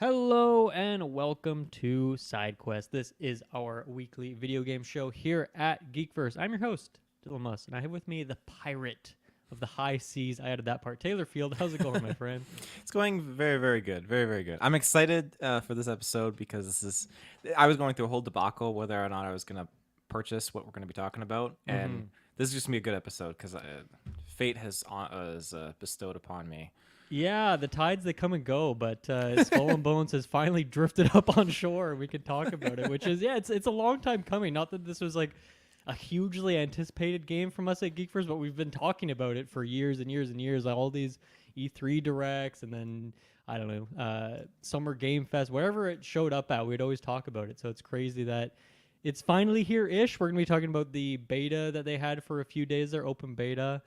Hello and welcome to Sidequest. This is our weekly video game show here at Geekverse. I'm your host, Dylan Musk, and I have with me the pirate of the high seas. I added that part. Taylor Field, how's it going, my friend? It's going very, very good. Very, very good. I'm excited for this episode because I was going through a whole debacle whether or not I was going to purchase what we're going to be talking about. And this is just going to be a good episode because fate has bestowed upon me. Yeah, the tides, they come and go, but Skull and Bones has finally drifted up on shore. We can talk about it, which is, it's a long time coming. Not that this was like a hugely anticipated game from us at Geekverse, but we've been talking about it for years and years and years. Like all these E3 directs, and then I don't know, Summer Game Fest, wherever it showed up at, we'd always talk about it. So it's crazy that it's finally here-ish. We're gonna be talking about the beta that they had for a few days, their open beta.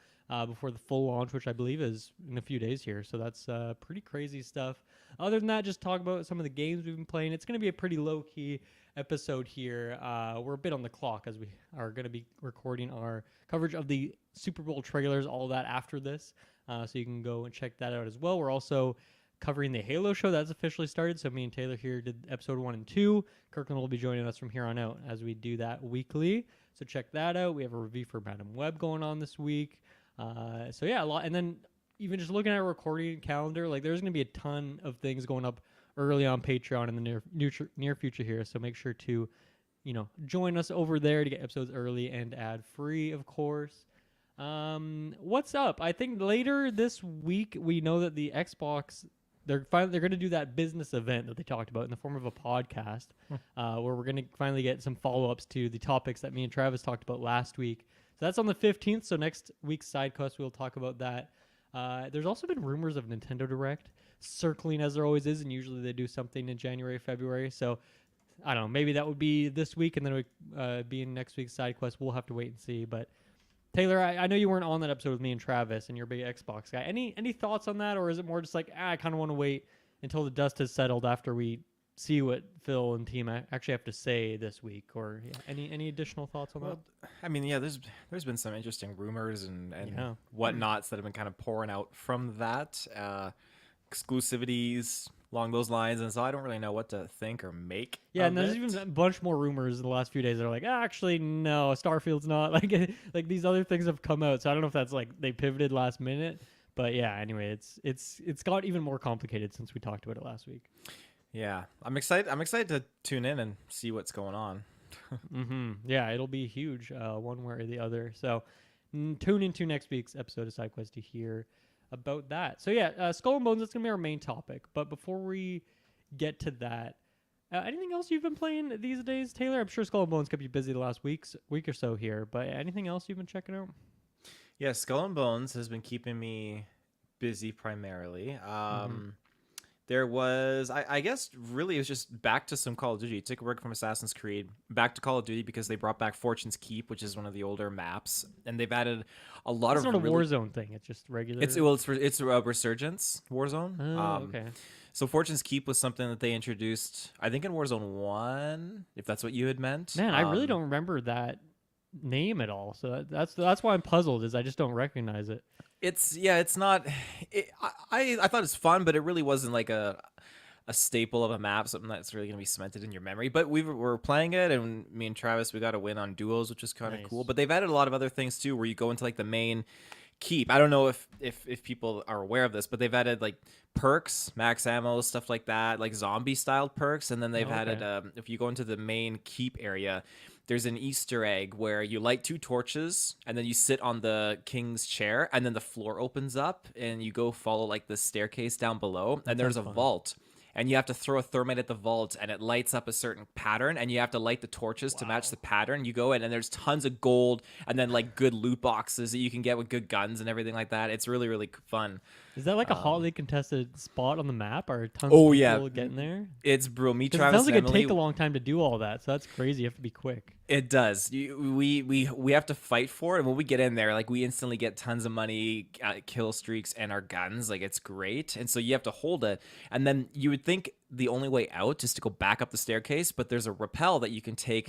Before the full launch, which I believe is in a few days here. So that's pretty crazy stuff. Other than that, just talk about some of the games we've been playing. It's going to be a pretty low-key episode here. We're a bit on the clock as we are going to be recording our coverage of the Super Bowl trailers, all that after this. So you can go and check that out as well. We're also covering the Halo show. That's officially started. So me and Taylor here did episode 1 and 2. Kirkland will be joining us from here on out as we do that weekly. So check that out. We have a review for Madam Web going on this week. So yeah, a lot. And then even just looking at our recording calendar, like there's going to be a ton of things going up early on Patreon in the near future here. So make sure to, join us over there to get episodes early and ad free, of course. What's up? I think later this week, we know that the Xbox, they're going to do that business event that they talked about in the form of a podcast, where we're going to finally get some follow-ups to the topics that me and Travis talked about last week. So that's on the 15th. So next week's Sidequest, we'll talk about that. There's also been rumors of Nintendo Direct circling, as there always is, and usually they do something in January, February. So I don't know. Maybe that would be this week, and then it would be in next week's Sidequest. We'll have to wait and see. But Taylor, I know you weren't on that episode with me and Travis, and you're a big Xbox guy. Any thoughts on that, or is it more just like I kind of want to wait until the dust has settled after we see what Phil and team actually have to say this week, or any additional thoughts on that? I mean, yeah, there's been some interesting rumors and whatnots that have been kind of pouring out from that, exclusivities along those lines, and so I don't really know what to think or make. Yeah, and there's even a bunch more rumors in the last few days that are like, actually, no, Starfield's not like these other things have come out. So I don't know if that's like they pivoted last minute, but yeah. Anyway, it's got even more complicated since we talked about it last week. Yeah, I'm excited to tune in and see what's going on. Yeah, it'll be huge, one way or the other. So tune into next week's episode of SideQuest to hear about that. So yeah, Skull and Bones, that's going to be our main topic. But before we get to that, anything else you've been playing these days, Taylor? I'm sure Skull and Bones kept you busy the last week or so here, but anything else you've been checking out? Yeah, Skull and Bones has been keeping me busy primarily. There was, I guess, really it was just back to some Call of Duty. Took a break from Assassin's Creed, back to Call of Duty because they brought back Fortune's Keep, which is one of the older maps, and they've added a lot It's of. not a Warzone thing. It's just regular. It's a Resurgence Warzone. Oh, okay. So Fortune's Keep was something that they introduced, I think, in Warzone 1, if that's what you had meant. Man, I really don't remember that name at all. So that's why I'm puzzled. Is I just don't recognize it. It's not. I thought it's fun, but it really wasn't like a staple of a map, something that's really gonna be cemented in your memory. But we were playing it, and me and Travis, we got a win on duos, which is kind of cool. But they've added a lot of other things too, where you go into like the main keep. I don't know if people are aware of this, but they've added like perks, max ammo, stuff like that, like zombie styled perks, and then they've added if you go into the main keep area, there's an Easter egg where you light 2 torches and then you sit on the king's chair, and then the floor opens up and you go follow like the staircase down below, and there's a vault. And you have to throw a thermite at the vault, and it lights up a certain pattern, and you have to light the torches to match the pattern. You go in, and there's tons of gold, and then like good loot boxes that you can get with good guns and everything like that. It's really, really fun. Is that like a hotly contested spot on the map? Or tons of people getting there? It's bro. Me, Travis, it sounds like it'd take a long time to do all that, so that's crazy. You have to be quick. It does. We have to fight for it, and when we get in there, like we instantly get tons of money, kill streaks, and our guns. Like it's great, and so you have to hold it, and then you would think the only way out is to go back up the staircase, but there's a rappel that you can take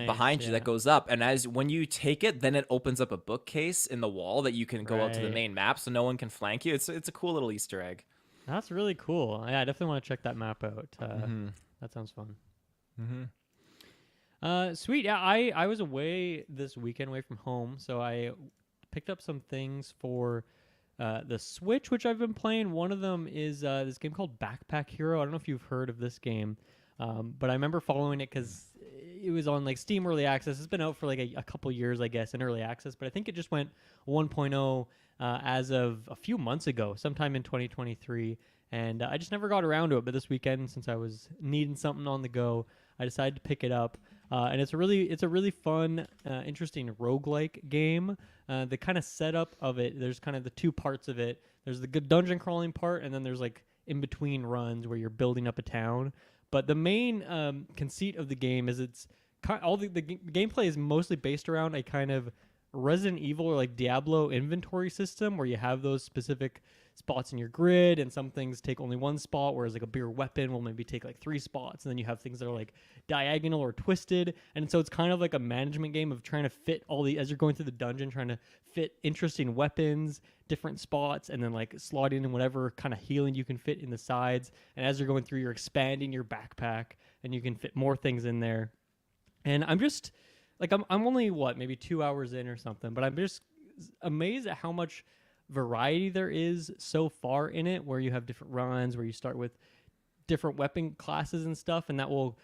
behind you that goes up, and when you take it, then it opens up a bookcase in the wall that you can go out to the main map, so no one can flank you. It's a cool little Easter egg. That's really cool. Yeah, I definitely want to check that map out. That sounds fun. Sweet. Yeah, I was away this weekend, away from home, so I picked up some things for the Switch, which I've been playing. One of them is this game called Backpack Hero. I don't know if you've heard of this game, but I remember following it because it was on like Steam Early Access. It's been out for like a couple years, I guess, in Early Access, but I think it just went 1.0 as of a few months ago, sometime in 2023. And I just never got around to it. But this weekend, since I was needing something on the go, I decided to pick it up. And it's a really fun, interesting roguelike game. The kind of setup of it, there's kind of the two parts of it. There's the good dungeon crawling part, and then there's like in between runs where you're building up a town. But the main conceit of the game is it's the gameplay is mostly based around a kind of Resident Evil or like Diablo inventory system where you have those specific spots in your grid, and some things take only one spot, whereas like a bigger weapon will maybe take like 3 spots, and then you have things that are like diagonal or twisted. And so it's kind of like a management game of trying to fit as you're going through the dungeon, trying to fit interesting weapons, different spots, and then like slotting in whatever kind of healing you can fit in the sides. And as you're going through, you're expanding your backpack and you can fit more things in there. And I'm just like, I'm only maybe 2 hours in or something, but I'm just amazed at how much variety there is so far in it, where you have different runs, where you start with different weapon classes and stuff, and that will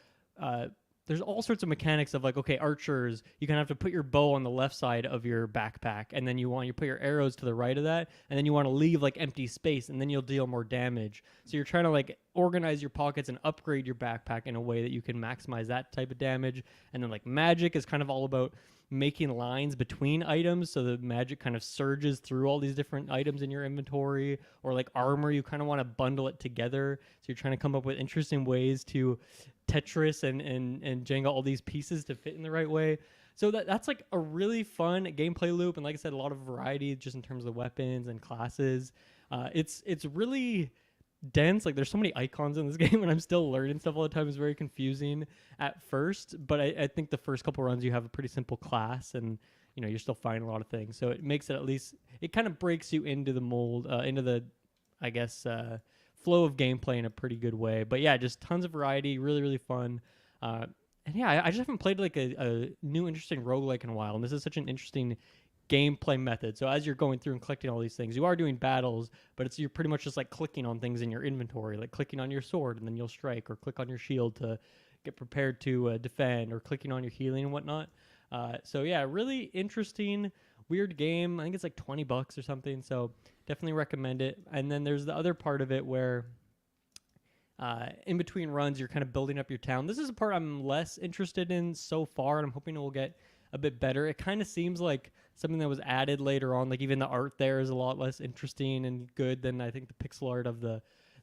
there's all sorts of mechanics of like, okay, archers, you kind of have to put your bow on the left side of your backpack, and then you put your arrows to the right of that, and then you want to leave like empty space, and then you'll deal more damage. So you're trying to like organize your pockets and upgrade your backpack in a way that you can maximize that type of damage. And then like magic is kind of all about making lines between items, so the magic kind of surges through all these different items in your inventory. Or like armor, you kind of want to bundle it together, so you're trying to come up with interesting ways to Tetris and Jenga all these pieces to fit in the right way. So that's like a really fun gameplay loop, and like I said, a lot of variety just in terms of weapons and classes. It's really dense. Like there's so many icons in this game, and I'm still learning stuff all the time. It's very confusing at first, but I think the first couple runs you have a pretty simple class, and you're still finding a lot of things. So it makes it, at least it kind of breaks you into the mold, into the, I guess, flow of gameplay in a pretty good way. But yeah, just tons of variety, really, really fun. And yeah, I just haven't played like a new interesting roguelike in a while, and this is such an interesting gameplay method. So as you're going through and collecting all these things, you are doing battles, but you're pretty much just like clicking on things in your inventory, like clicking on your sword and then you'll strike, or click on your shield to get prepared to defend, or clicking on your healing and whatnot. So yeah, really interesting, weird game. I think it's like $20 or something, so definitely recommend it. And then there's the other part of it where in between runs you're kind of building up your town. This is a part I'm less interested in so far, and I'm hoping it will get a bit better. It kind of seems like something that was added later on. Like even the art there is a lot less interesting and good than I think the pixel art of the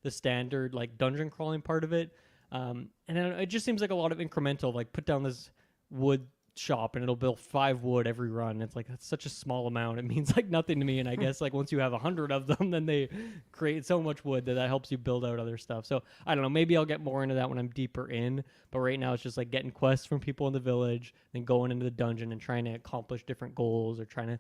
standard like dungeon crawling part of it. And it just seems like a lot of incremental, like put down this wood shop and it'll build 5 wood every run. It's like, that's such a small amount. It means like nothing to me. And I guess like once you have 100 of them, then they create so much wood that helps you build out other stuff. So I don't know, maybe I'll get more into that when I'm deeper in, but right now it's just like getting quests from people in the village, then going into the dungeon and trying to accomplish different goals or trying to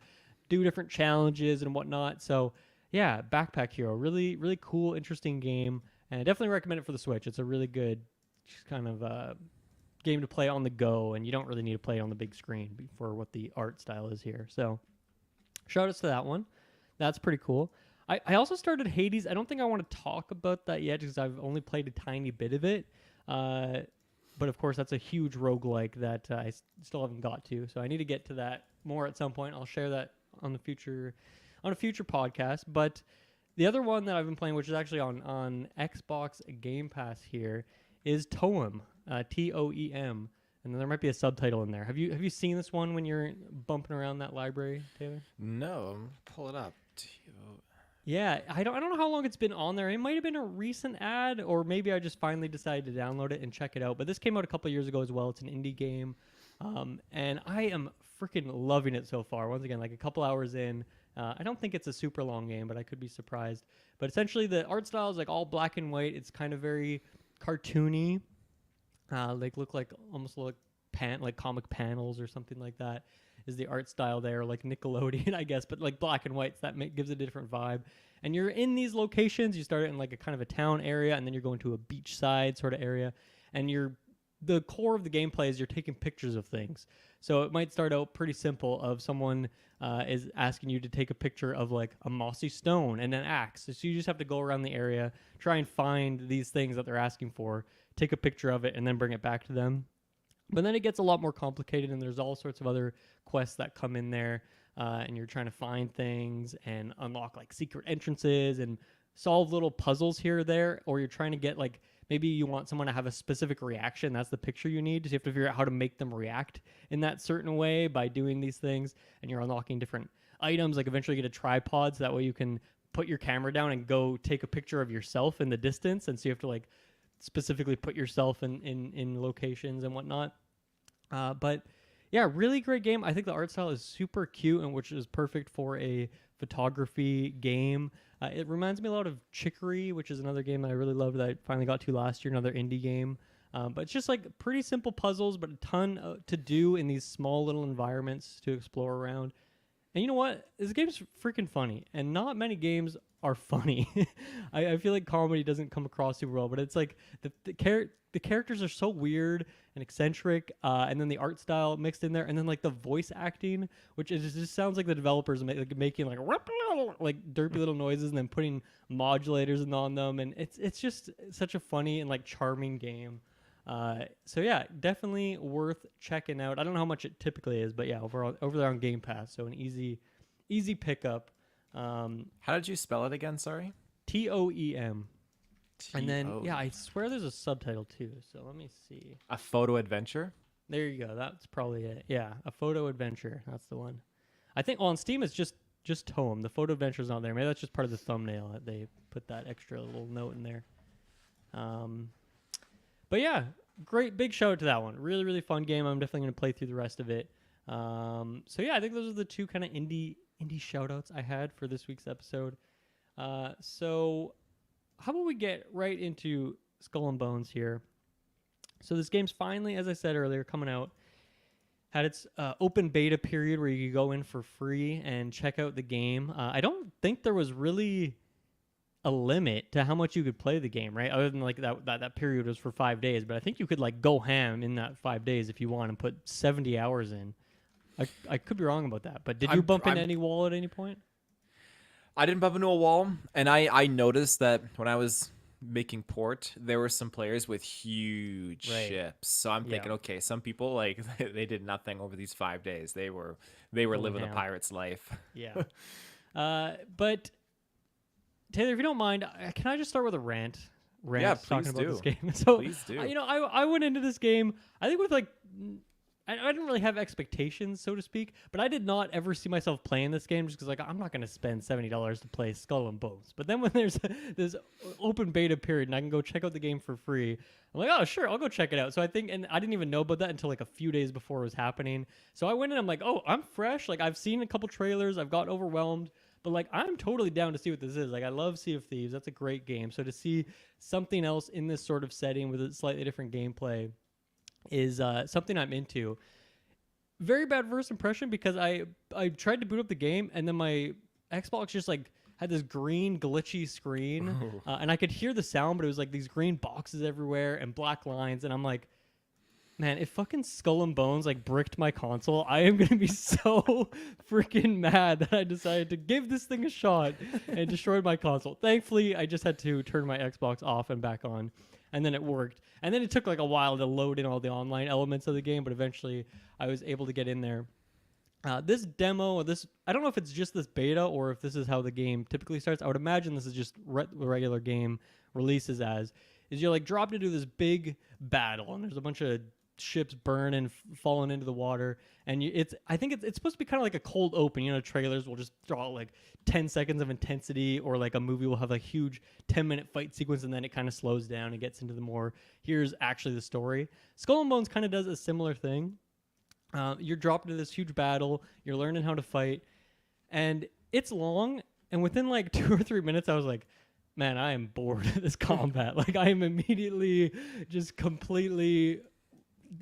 do different challenges and whatnot. So yeah, Backpack Hero, really, really cool, interesting game. And I definitely recommend it for the Switch. It's a really good just kind of game to play on the go, and you don't really need to play it on the big screen for what the art style is here. So shout outs to that one. That's pretty cool. I also started Hades. I don't think I want to talk about that yet because I've only played a tiny bit of it. But of course, that's a huge roguelike that I still haven't got to. So I need to get to that more at some point. I'll share that on a future podcast. But the other one that I've been playing, which is actually on Xbox Game Pass here, is Toem. Toem, and then there might be a subtitle in there. Have you seen this one when you're bumping around that library, Taylor? No, pull it up. Yeah, I don't know how long it's been on there. It might have been a recent ad, or maybe I just finally decided to download it and check it out. But this came out a couple of years ago as well. It's an indie game, and I am freaking loving it so far. Once again, like a couple hours in. I don't think it's a super long game, but I could be surprised. But essentially, the art style is like all black and white. It's kind of very cartoony. Like almost look like comic panels or something like that is the art style there, like Nickelodeon, I guess, but like black and white. So that gives it a different vibe. And you're in these locations. You start it in like a kind of a town area, and then you're going to a beachside sort of area. And the core of the gameplay is you're taking pictures of things. So it might start out pretty simple of someone is asking you to take a picture of like a mossy stone and an axe. So you just have to go around the area, try and find these things that they're asking for, take a picture of it, and then bring it back to them. But then it gets a lot more complicated, and there's all sorts of other quests that come in there, and you're trying to find things and unlock like secret entrances and solve little puzzles here or there, or you're trying to get like maybe you want someone to have a specific reaction. That's the picture you need. So you have to figure out how to make them react in that certain way by doing these things, and you're unlocking different items. Like eventually you get a tripod, so that way you can put your camera down and go take a picture of yourself in the distance, and so you have to like specifically put yourself in locations and whatnot. But yeah, really great game. I think the art style is super cute, and which is perfect for a photography game. It reminds me a lot of Chicory, which is another game that I really loved that I finally got to last year, another indie game. But it's just like pretty simple puzzles, but a ton to do in these small little environments to explore around. And you know what? This game's freaking funny, and not many games are funny. I feel like comedy doesn't come across super well, but it's like the characters are so weird and eccentric, and then the art style mixed in there, and then like the voice acting, which is just sounds like the developers making like derpy little noises and then putting modulators on them, and it's just such a funny and like charming game. So yeah, definitely worth checking out. I don't know how much it typically is, but yeah, over there on Game Pass, so an easy pickup. How did you spell it again? Sorry. Toem. And then yeah, I swear there's a subtitle too. So let me see. A photo adventure. There you go. That's probably it. Yeah, a photo adventure. That's the one. I think on Steam it's just Toem. The photo adventure's not there. Maybe that's just part of the thumbnail that they put that extra little note in there. But yeah, great big shout out to that one. Really, really fun game. I'm definitely going to play through the rest of it. So yeah, I think those are the two kind of indie shout outs I had for this week's episode. So how about we get right into Skull and Bones here? So this game's finally, as I said earlier, coming out. Had its open beta period where you could go in for free and check out the game. I don't think there was really a limit to how much you could play the game, right? Other than like that period was for 5 days, but I think you could like go ham in that 5 days if you want and put 70 hours in. I could be wrong about that, but did you bump into any wall at any point? I didn't bump into a wall, and I noticed that when I was making port, there were some players with huge ships. So I'm thinking, okay, some people like they did nothing over these 5 days. They were living a pirate's life. Yeah. But Taylor, if you don't mind, can I just start with a rant? Yeah, talking about do. this game. So, please do. I went into this game, I think with like, I didn't really have expectations, so to speak, but I did not ever see myself playing this game just because like I'm not going to spend $70 to play Skull and Bones. But then when there's this open beta period and I can go check out the game for free, I'm like, oh sure, I'll go check it out. So I think, and I didn't even know about that until like a few days before it was happening. So I went in, I'm like, oh, I'm fresh. Like I've seen a couple trailers, I've got overwhelmed. But like I'm totally down to see what this is. Like I love Sea of Thieves. That's a great game. So to see something else in this sort of setting with a slightly different gameplay is something I'm into. Very bad first impression because I tried to boot up the game and then my Xbox just like had this green glitchy screen and I could hear the sound, but it was like these green boxes everywhere and black lines, and I'm like, man, if fucking Skull and Bones like bricked my console, I am gonna be so freaking mad that I decided to give this thing a shot and destroyed my console. Thankfully, I just had to turn my Xbox off and back on, and then it worked. And then it took like a while to load in all the online elements of the game, but eventually I was able to get in there. This demo, I don't know if it's just this beta or if this is how the game typically starts. I would imagine this is just the regular game releases is you're like dropped into this big battle, and there's a bunch of ships burn and falling into the water, and I think it's supposed to be kind of like a cold open. Trailers will just draw like 10 seconds of intensity, or like a movie will have a huge 10-minute fight sequence and then it kind of slows down and gets into the more here's actually the story. Skull and Bones kind of does a similar thing. You're dropped into this huge battle, you're learning how to fight, and it's long, and within like 2 or 3 minutes I was like, man, I am bored of this combat. Like I am immediately just completely,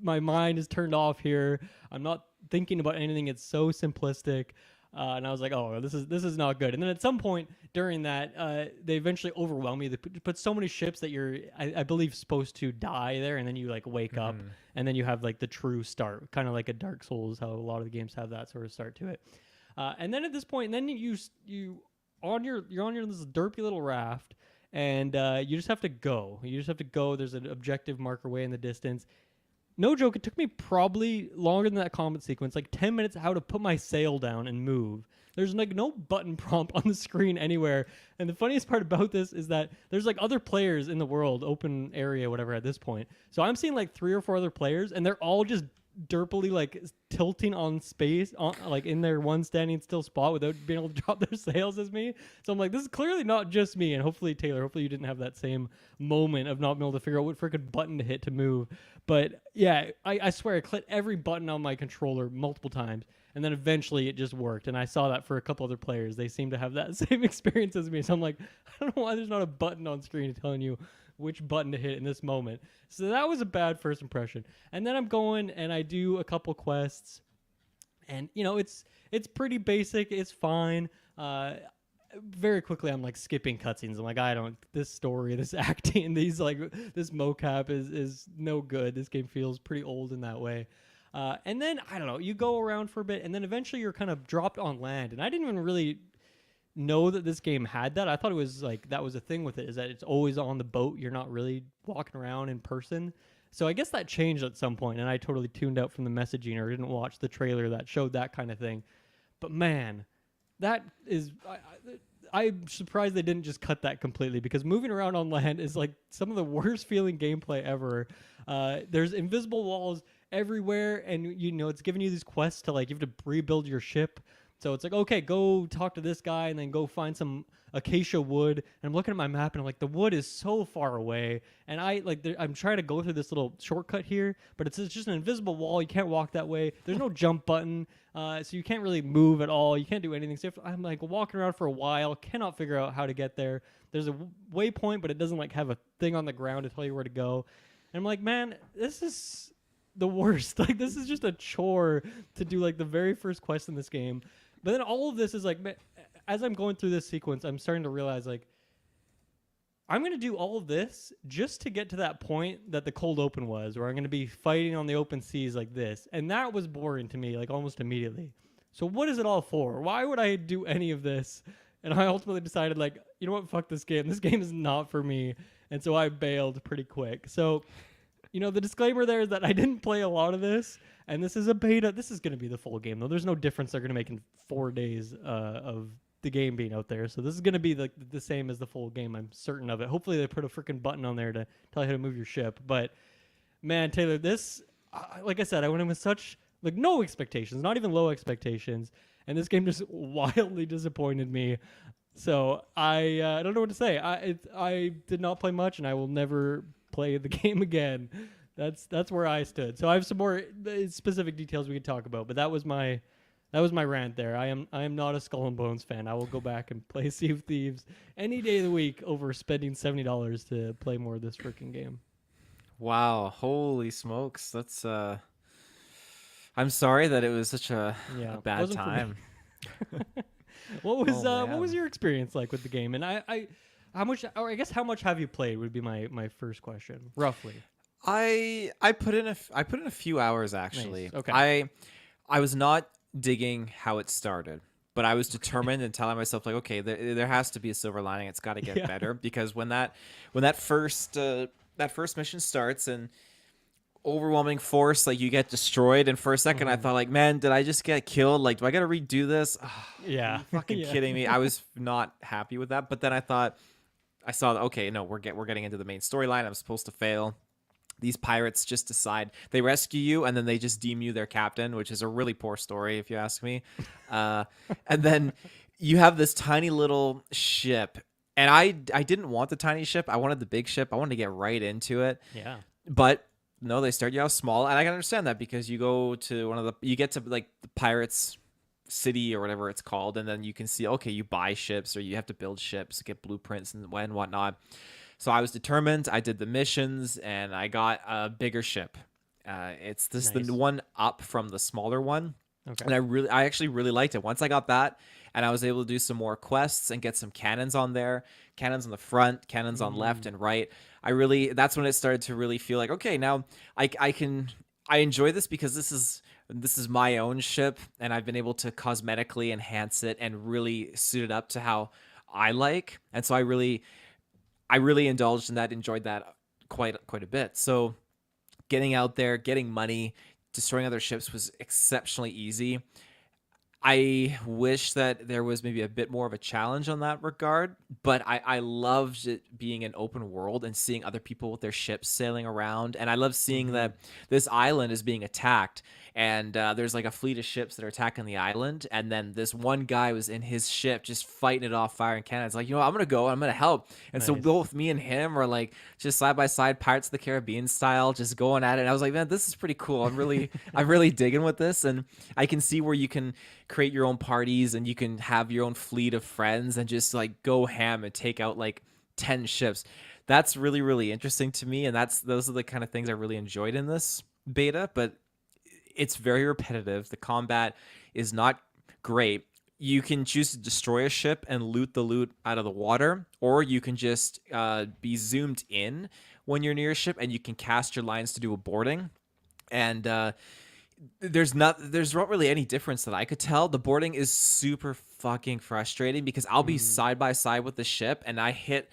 my mind is turned off here. I'm not thinking about anything. It's so simplistic. And I was like, oh, this is not good. And then at some point during that, they eventually overwhelm me. They put so many ships that you're, I believe, supposed to die there, and then you like wake up, and then you have like the true start, kind of like a Dark Souls, how a lot of the games have that sort of start to it. And then at this point, then you're on your this derpy little raft, and you just have to go. You just have to go. There's an objective marker way in the distance. No joke, it took me probably longer than that combat sequence, like 10 minutes how to put my sail down and move. There's like no button prompt on the screen anywhere. And the funniest part about this is that there's like other players in the world, open area, whatever at this point. So I'm seeing like 3 or 4 other players, and they're all just derpily like tilting on space, like in their one standing still spot without being able to drop their sails as me. So I'm like, this is clearly not just me. And hopefully, Taylor, hopefully you didn't have that same moment of not being able to figure out what freaking button to hit to move. But yeah, I swear I clicked every button on my controller multiple times, and then eventually it just worked. And I saw that for a couple other players. They seem to have that same experience as me. So I'm like, I don't know why there's not a button on screen telling you which button to hit in this moment. So that was a bad first impression. And then I'm going and I do a couple quests, and you know, it's pretty basic. It's fine. Very quickly I'm like skipping cutscenes. I'm like, this story, this acting, these like this mocap is no good. This game feels pretty old in that way. And then I don't know, you go around for a bit, and then eventually you're kind of dropped on land. And I didn't even really know that this game had that. I thought it was like that was a thing with it, is that it's always on the boat. You're not really walking around in person. So I guess that changed at some point, and I totally tuned out from the messaging or didn't watch the trailer that showed that kind of thing. But man, that is I'm surprised they didn't just cut that completely, because moving around on land is like some of the worst feeling gameplay ever. There's invisible walls everywhere, and you know it's giving you these quests to like you have to rebuild your ship. So it's like, okay, go talk to this guy and then go find some acacia wood. And I'm looking at my map and I'm like, the wood is so far away. And I'm trying to go through this little shortcut here, but it's just an invisible wall. You can't walk that way. There's no jump button. So you can't really move at all. You can't do anything. So I'm like walking around for a while, cannot figure out how to get there. There's a waypoint, but it doesn't like have a thing on the ground to tell you where to go. And I'm like, man, this is the worst. Like, this is just a chore to do like the very first quest in this game. But then all of this is like, as I'm going through this sequence, I'm starting to realize like, I'm going to do all of this just to get to that point that the cold open was, where I'm going to be fighting on the open seas like this. And that was boring to me, like almost immediately. So what is it all for? Why would I do any of this? And I ultimately decided like, you know what? Fuck this game. This game is not for me. And so I bailed pretty quick. So, you know, the disclaimer there is that I didn't play a lot of this, and this is a beta. This is going to be the full game, though. There's no difference they're going to make in 4 days of the game being out there. So this is going to be the same as the full game. I'm certain of it. Hopefully they put a freaking button on there to tell you how to move your ship. But, man, Taylor, this, like I said, I went in with such, like, no expectations, not even low expectations, and this game just wildly disappointed me. So I don't know what to say. I did not play much, and I will never play the game again. That's where I stood. So I have some more specific details we could talk about, but that was my rant there. I am not a Skull and Bones fan. I will go back and play Sea of Thieves any day of the week over spending $70 to play more of this freaking game. Wow, holy smokes. That's I'm sorry that it was such a bad time. What was your experience like with the game? And how much have you played would be my first question, roughly. I put in a few hours actually. Nice. Okay. I was not digging how it started, but I was determined and telling myself like, okay, there has to be a silver lining. It's got to get better, because when that first mission starts and overwhelming force, like you get destroyed, and for a second I thought like, man, did I just get killed? Like, do I got to redo this? Yeah. Are you fucking kidding me? I was not happy with that, but then I saw that, okay, no, we're getting into the main storyline. I'm supposed to fail. These pirates just decide, they rescue you and then they just deem you their captain, which is a really poor story if you ask me. And then you have this tiny little ship, and I didn't want the tiny ship. I wanted the big ship. I wanted to get right into it. Yeah. But no, they start you out small, and I can understand that, because you go to you get to like the pirates city or whatever it's called, and then you can see, okay, you buy ships or you have to build ships, get blueprints and whatnot. So I was determined. I did the missions and I got a bigger ship. It's this the Nice. one up from the smaller one, Okay. and I actually really liked it. Once I got that, and I was able to do some more quests and get some cannons on there, cannons on the front, cannons on left Mm, and right. That's when it started to really feel like, okay, now I enjoy this because this is my own ship, and I've been able to cosmetically enhance it and really suit it up to how I like. And so I really indulged in that, enjoyed that quite a bit. So getting out there, getting money, destroying other ships was exceptionally easy. I wish that there was maybe a bit more of a challenge on that regard, but I loved it being an open world and seeing other people with their ships sailing around. And I love seeing mm-hmm. that this island is being attacked, and there's like a fleet of ships that are attacking the island. And then this one guy was in his ship just fighting it off, firing cannons. Like, I'm going to go, I'm going to help. And so Nice. both me and him are like just side by side, Pirates of the Caribbean style, just going at it. And I was like, man, this is pretty cool. I'm really digging with this. And I can see where you can create your own parties and you can have your own fleet of friends and just like go ham and take out like 10 ships. That's really, really interesting to me. And those are the kind of things I really enjoyed in this beta, but it's very repetitive. The combat is not great. You can choose to destroy a ship and loot the loot out of the water, or you can just be zoomed in when you're near a ship and you can cast your lines to do a boarding. And there's not really any difference that I could tell. The boarding is super fucking frustrating because I'll be Mm. side by side with the ship and I hit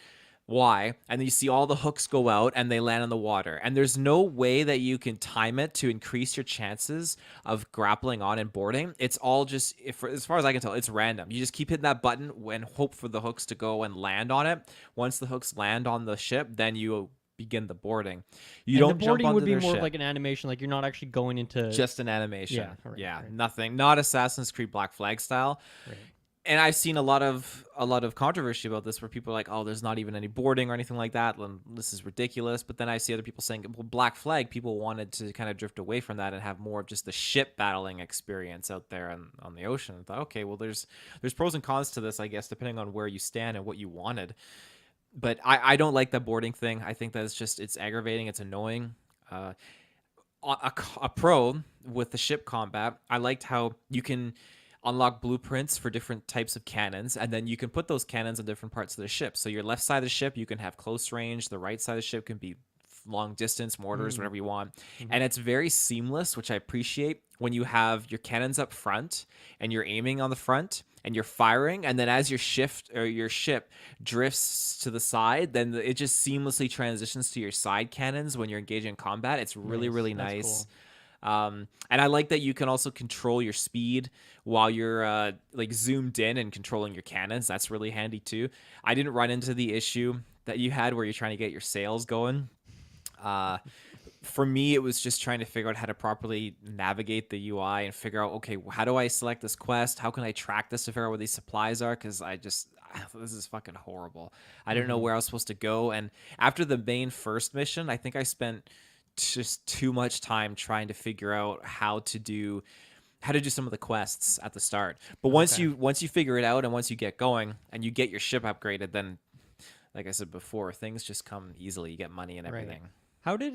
Y and then you see all the hooks go out and they land in the water. And there's no way that you can time it to increase your chances of grappling on and boarding. It's all just, as far as I can tell, it's random. You just keep hitting that button and hope for the hooks to go and land on it. Once the hooks land on the ship, then you begin the boarding. You And the don't jump boarding would onto be their more of ship. like an animation, like you're not actually going into. Just an animation. Yeah, right, Yeah, right, nothing. Not Assassin's Creed Black Flag style. right. And I've seen a lot of controversy about this where people are like, "Oh, there's not even any boarding or anything like that. This is ridiculous." But then I see other people saying, "Well, Black Flag, people wanted to kind of drift away from that and have more of just the ship battling experience out there on the ocean." I thought, okay, well, there's pros and cons to this, I guess, depending on where you stand and what you wanted. But I don't like that boarding thing. I think that it's aggravating. It's annoying. A pro with the ship combat, I liked how you can unlock blueprints for different types of cannons, and then you can put those cannons on different parts of the ship. So your left side of the ship, you can have close range. The right side of the ship can be long distance mortars, Mm. whatever you want. Mm-hmm. And it's very seamless, which I appreciate when you have your cannons up front and you're aiming on the front and you're firing, and then as your ship drifts to the side, then it just seamlessly transitions to your side cannons when you're engaging in combat. It's really, Nice. really That's nice. cool. And I like that you can also control your speed while you're like zoomed in and controlling your cannons. That's really handy too. I didn't run into the issue that you had where you're trying to get your sails going. For me, it was just trying to figure out how to properly navigate the UI and figure out, okay, how do I select this quest? How can I track this to figure out where these supplies are? Because this is fucking horrible. I didn't know Mm-hmm. where I was supposed to go. And after the main first mission, I think I spent just too much time trying to figure out how to do some of the quests at the start. But once Okay. you figure it out and once you get going and you get your ship upgraded, then like I said before, things just come easily. You get money and Right. everything. How did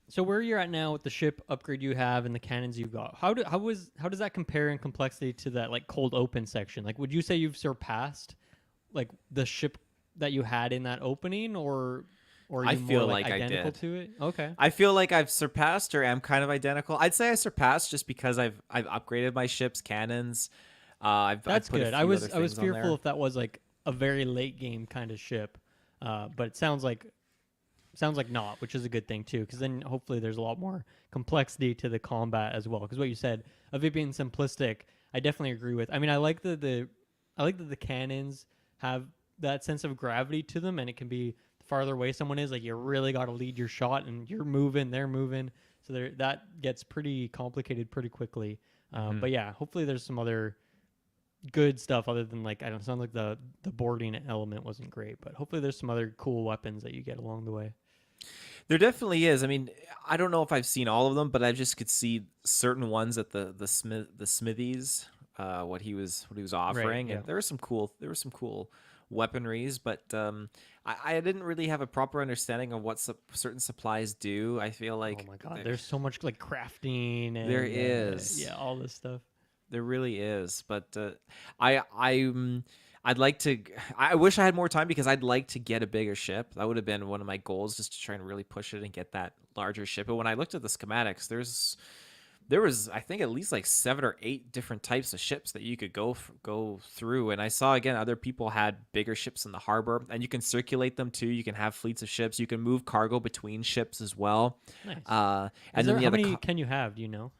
So where you're at now with the ship upgrade you have and the cannons you've got, how does that compare in complexity to that like cold open section? Like, would you say you've surpassed like the ship that you had in that opening, or are I you feel more like like I identical did. to it? Okay. I feel like I've surpassed or am kind of identical. I'd say I surpassed just because I've upgraded my ship's cannons. I've That's put a good. few other I was things on fearful there. if that was like a very late game kind of ship, but it sounds like not, which is a good thing too, because then hopefully there's a lot more complexity to the combat as well. Because what you said of it being simplistic, I definitely agree with. I mean, I like I like that the cannons have that sense of gravity to them, and it can be the farther away someone is, like you really got to lead your shot, and you're moving, they're moving, so that gets pretty complicated pretty quickly. Mhm. But yeah, hopefully there's some other good stuff other than like I don't sound like the boarding element wasn't great, but hopefully there's some other cool weapons that you get along the way. There definitely is. I mean, I don't know if I've seen all of them, but I just could see certain ones at the smithies, what he was Right. offering, Yeah. and there were some cool weaponries, but I didn't really have a proper understanding of what certain supplies do. I feel Oh like my god, there's so much like crafting there and is. yeah, all this stuff. There really is, but I'd like to. I wish I had more time because I'd like to get a bigger ship. That would have been one of my goals, just to try and really push it and get that larger ship. But when I looked at the schematics, there was I think at least like 7 or 8 different types of ships that you could go through. And I saw again other people had bigger ships in the harbor, and you can circulate them too. You can have fleets of ships. You can move cargo between ships as well. Nice. And then How many can you have? Do you know?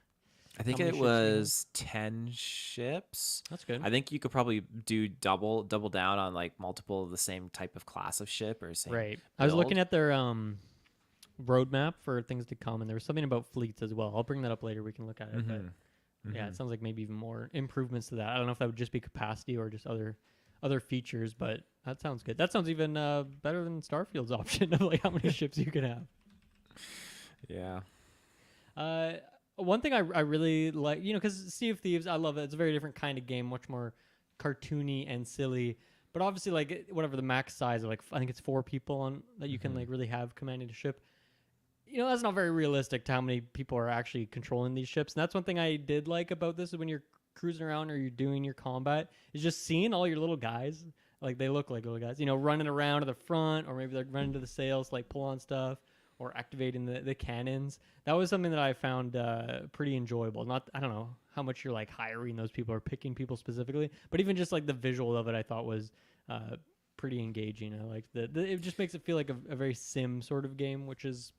I How think many it ships can you have? was 10 ships. That's good. I think you could probably do double down on like multiple of the same type of class of ship or same Right. I was build. looking at their roadmap for things to come, and there was something about fleets as well. I'll bring that up later. We can look at it. But yeah, it sounds like maybe even more improvements to that. I don't know if that would just be capacity or just other features, but that sounds good. That sounds even better than Starfield's option of like how many ships you can have. Yeah. One thing I really like, because Sea of Thieves, I love it. It's a very different kind of game, much more cartoony and silly. But obviously, like whatever the max size of, like I think it's 4 people on that you can like really have commanding a ship. That's not very realistic to how many people are actually controlling these ships. And that's one thing I did like about this is when you're cruising around or you're doing your combat is just seeing all your little guys. Like they look like little guys, running around to the front, or maybe they're running to the sails to like pull on stuff, or activating the cannons. That was something that I found pretty enjoyable. I don't know how much you're like hiring those people or picking people specifically, but even just like the visual of it, I thought was pretty engaging. I like it just makes it feel like a very sim sort of game, which is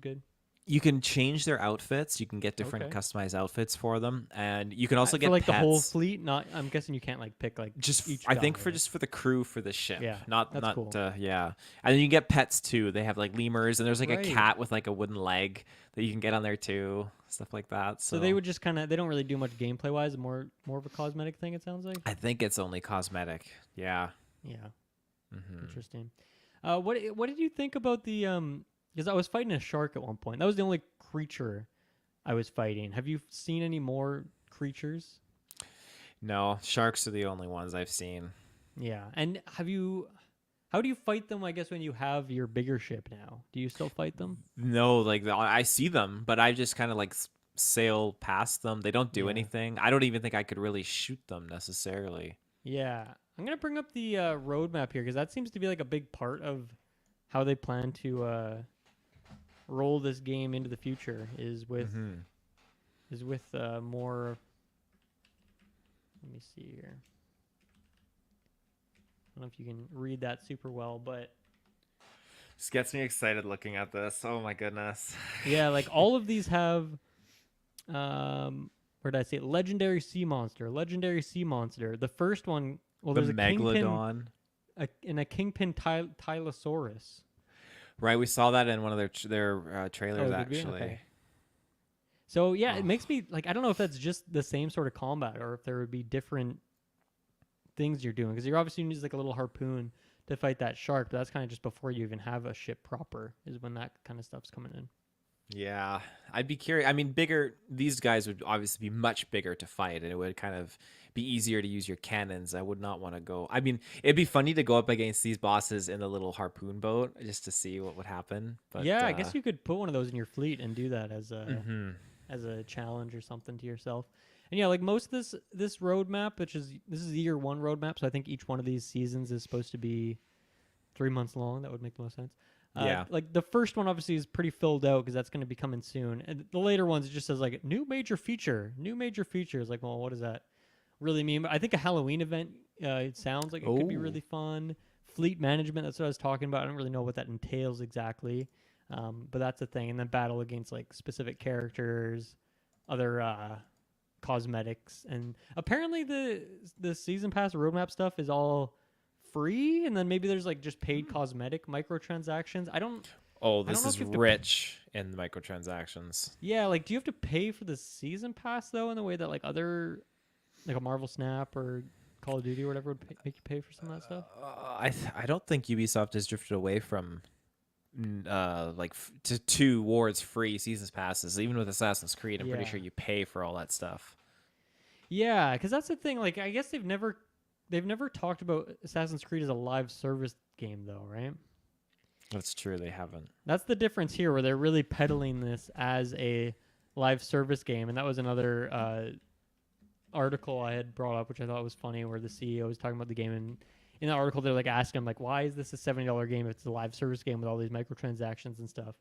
good. You can change their outfits. You can get different Okay. customized outfits for them, and you can also get for like pets. the whole fleet. Not, I'm guessing you can't like pick like Just each. I think guy, for right? just for the crew for the ship. Yeah, not that's not cool. yeah. And then you get pets too. They have like lemurs, and there's like a Right. cat with like a wooden leg that you can get on there too. Stuff like that. So they would just they don't really do much gameplay wise. More of a cosmetic thing. It sounds like. I think it's only cosmetic. Yeah. Yeah. Interesting. What did you think about the Because I was fighting a shark at one point. That was the only creature I was fighting. Have you seen any more creatures? No, sharks are the only ones I've seen. Yeah. And how do you fight them, I guess, when you have your bigger ship now? Do you still fight them? No, like I see them, but I just kind of like sail past them. They don't do Yeah. anything. I don't even think I could really shoot them necessarily. Yeah. I'm going to bring up the roadmap here because that seems to be like a big part of how they plan to roll this game into the future is with more. Let me see here. I don't know if you can read that super well, but Just gets me excited looking at this. Oh my goodness. yeah, like all of these have where did I say it? Legendary sea monster. The first one, well, The there's a kingpin Megalodon. and a kingpin Tylosaurus. Right, we saw that in one of their trailers did we? actually. Okay. So yeah, it makes me like I don't know if that's just the same sort of combat or if there would be different things you're doing because you're obviously using like a little harpoon to fight that shark, but that's kind of just before you even have a ship proper is when that kind of stuff's coming in. Yeah, I'd be curious. I mean, bigger. These guys would obviously be much bigger to fight, and it would kind of be easier to use your cannons. I would not want to go. I mean, it'd be funny to go up against these bosses in the little harpoon boat just to see what would happen. But Yeah, I guess you could put one of those in your fleet and do that as a challenge or something to yourself. And yeah, like most of this roadmap, this is the year 1 roadmap, so I think each one of these seasons is supposed to be 3 months long. That would make the most sense. Yeah. Like the first one obviously is pretty filled out because that's going to be coming soon. And the later ones, it just says like new major features. Like, well, what does that really mean? But I think a Halloween event, it sounds like it could be really fun. Fleet management, that's what I was talking about. I don't really know what that entails exactly. But that's a thing. And then battle against like specific characters, other cosmetics. And apparently the season pass roadmap stuff is all free, and then maybe there's like just paid cosmetic microtransactions. Oh, I this don't know is if you have to rich in the microtransactions. Yeah, like do you have to pay for the season pass though in the way that like other like a Marvel Snap or Call of Duty or whatever would make you pay for some of that stuff? I don't think Ubisoft has drifted away from towards free seasons passes. Even with Assassin's Creed, I'm pretty Yeah. sure you pay for all that stuff. Yeah, because that's the thing. Like, I guess they've never they've never talked about Assassin's Creed as a live service game, though, right? That's true. They haven't. That's the difference here, where they're really peddling this as a live service game, and that was another article I had brought up, which I thought was funny, where the CEO was talking about the game, and in the article they're like asking him like, why is this a $70 game if it's a live service game with all these microtransactions and stuff?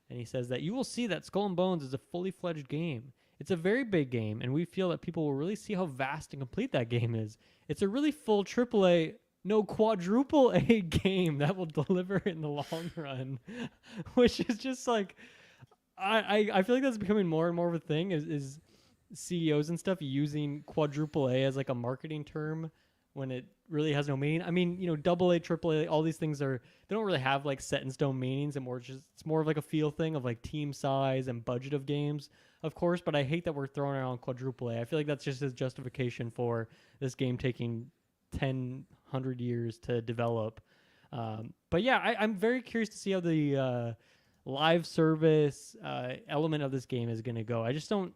And he says that you will see that Skull and Bones is a fully fledged game. It's a very big game, and we feel that people will really see how vast and complete that game is. It's a really full AAA, no quadruple A game that will deliver in the long run, which is just like, I feel like that's becoming more and more of a thing is CEOs and stuff using quadruple A as like a marketing term when it really has no meaning. I mean, double A, triple A, all these things they don't really have like set in stone meanings, and it's more of like a feel thing of like team size and budget of games, of course. But I hate that we're throwing around quadruple A. I feel like that's just his justification for this game taking 100 years to develop. But yeah, I'm very curious to see how the live service element of this game is going to go. I just don't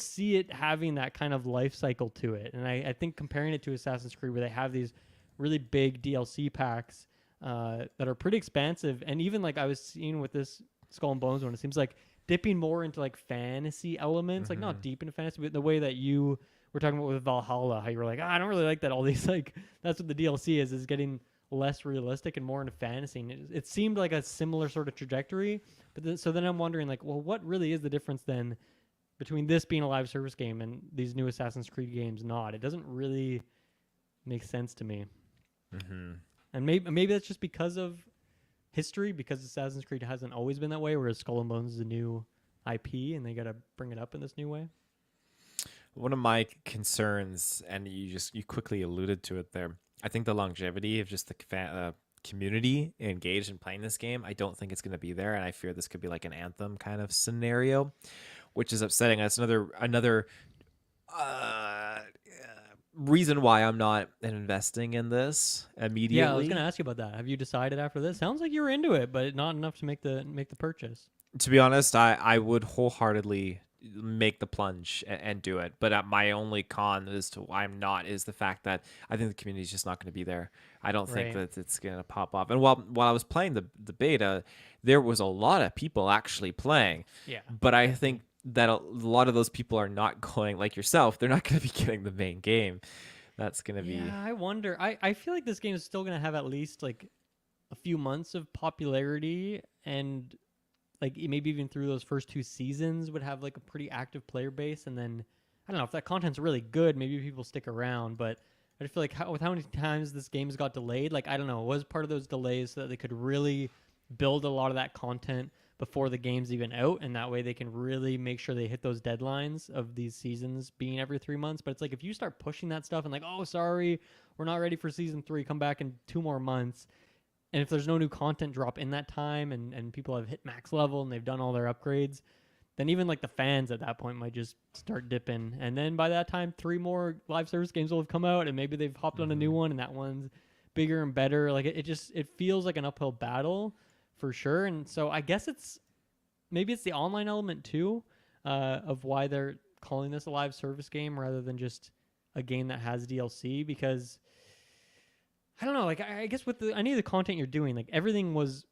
see it having that kind of life cycle to it. And I think comparing it to Assassin's Creed, where they have these really big DLC packs that are pretty expansive, and even like I was seeing with this Skull and Bones one, it seems like dipping more into like fantasy elements, like not deep into fantasy, but the way that you were talking about with Valhalla, how you were like, I don't really like that. All these like, that's what the DLC is getting less realistic and more into fantasy. And it seemed like a similar sort of trajectory. But so then I'm wondering like, well, what really is the difference then between this being a live service game and these new Assassin's Creed games not? It doesn't really make sense to me. And maybe that's just because of history, because Assassin's Creed hasn't always been that way, whereas Skull and Bones is a new IP and they got to bring it up in this new way. One of my concerns, and you quickly alluded to it there, I think the longevity of just the community engaged in playing this game, I don't think it's going to be there, and I fear this could be like an Anthem kind of scenario, which is upsetting. That's another reason why I'm not investing in this immediately. Yeah, I was going to ask you about that. Have you decided after this? Sounds like you were into it, but not enough to make the purchase. To be honest, I would wholeheartedly make the plunge and do it, but my only con as to why I'm not is the fact that I think the community is just not going to be there. I don't think that it's going to pop off. And while I was playing the beta, there was a lot of people actually playing. Yeah, but I think that a lot of those people are not going, like yourself, they're not going to be getting the main game. That's going to be... Yeah, I wonder. I feel like this game is still going to have at least like a few months of popularity, and like maybe even through those first 2 seasons would have like a pretty active player base. And then I don't know if that content's really good, maybe people stick around. But I just feel like with how many times this game's got delayed, like I don't know, it was part of those delays so that they could really build a lot of that content before the game's even out, and that way they can really make sure they hit those deadlines of these seasons being every 3 months. But it's like if you start pushing that stuff and like, oh, sorry, we're not ready for season 3, come back in 2 more months. And if there's no new content drop in that time, and people have hit max level and they've done all their upgrades, then even like the fans at that point might just start dipping. And then by that time, 3 more live service games will have come out, and maybe they've hopped on a new one, and that one's bigger and better. Like it feels like an uphill battle for sure. And so I guess maybe it's the online element too, of why they're calling this a live service game rather than just a game that has DLC, because I don't know, like I guess with any of the content you're doing, like everything was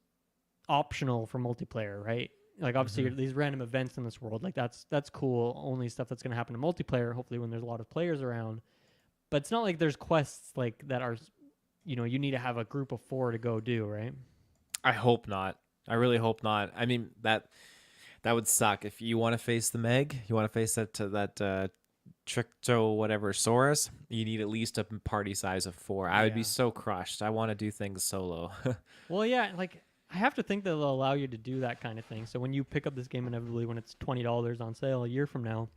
optional for multiplayer, right? Like obviously these random events in this world, like that's cool. Only stuff that's going to happen in multiplayer, hopefully when there's a lot of players around. But it's not like there's quests like that are, you need to have a group of 4 to go do, right? I hope not. I really hope not. I mean, that would suck. If you want to face the Meg, you want to face that Tricto whatever Saurus, you need at least a party size of 4. I would be so crushed. I want to do things solo. Well, yeah, like I have to think that they'll allow you to do that kind of thing. So when you pick up this game inevitably when it's $20 on sale a year from now,